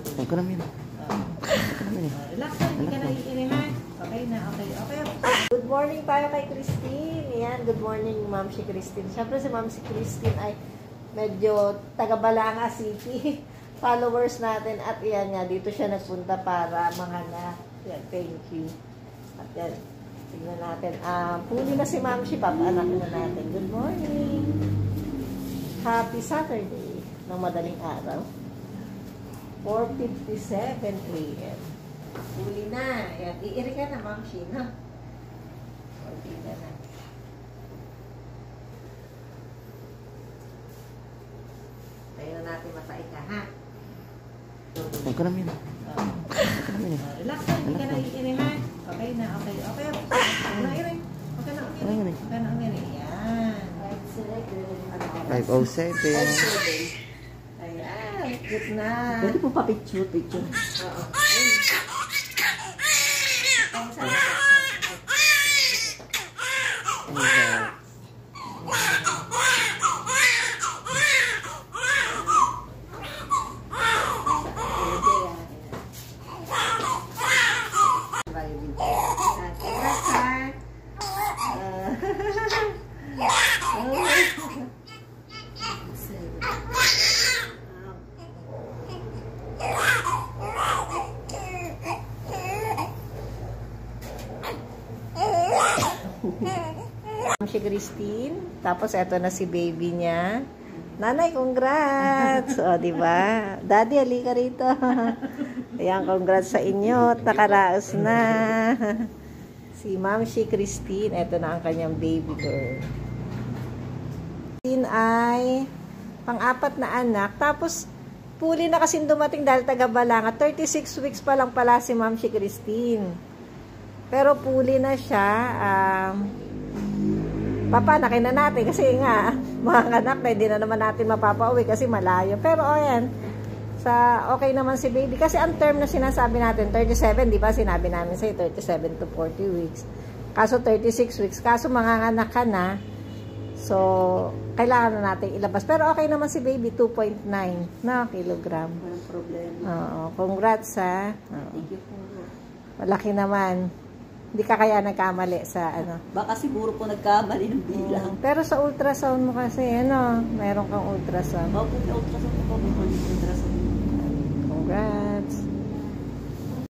Huwag ka namin. Relax na, hindi ka naiinihan. Okay na, okay. Good morning tayo kay Christine. Ayan, good morning, Ma'am si Christine. Siyempre si Ma'am si Christine ay medyo taga-Balanga City. Followers natin. At yan nga, dito siya nagpunta para manganak. Yan, thank you. At yan, tignan natin. Puli na si Ma'am si Papa-anak na natin. Good morning. Happy Saturday ng madaling araw. 4:57 a.m. Uli na. Ayan. Iiri ka na, Ma'am Sheena. Uli na na. Tayo na natin matay ka, ha? Huwag ka namin. Relax na, hindi ka naiinihan. Okay na, okay. Huwag na iiri. Huwag ka na umiri. Huwag ka na umiri. Ayan. 5:07. Ayan. Good na. Pwede po pa picture. Oo. Si Christine, tapos eto na si baby niya. Nanay, congrats! O, diba? Daddy, halika rito. Ayan, congrats sa inyo. Nakaraos na. Si Ma'am si Christine, eto na ang kanyang baby girl. Christine ay pang-apat na anak. Tapos, puli na kasing dumating dahil taga-Balanga. 36 weeks pa lang pala si Ma'am si Christine. Pero puli na siya. Papanakin na natin kasi nga, mga anak na hindi na naman natin mapapauwi kasi malayo. Pero ayan, okay naman si baby. Kasi ang term na sinasabi natin, 37, di ba? Sinabi namin sa'yo, 37 to 40 weeks. Kaso 36 weeks. Kaso mga anak ka na. So, kailangan na natin ilabas. Pero okay naman si baby, 2.9 na kilogram. Walang problema. Oo, congrats ha. Thank you po. Malaki naman. Hindi ka kaya nagkamali sa ano. Baka siguro po nagkamali ng bilang. Pero sa ultrasound mo kasi, meron kang ultrasound. Opo, ultrasound po. Ultrasound. Congrats.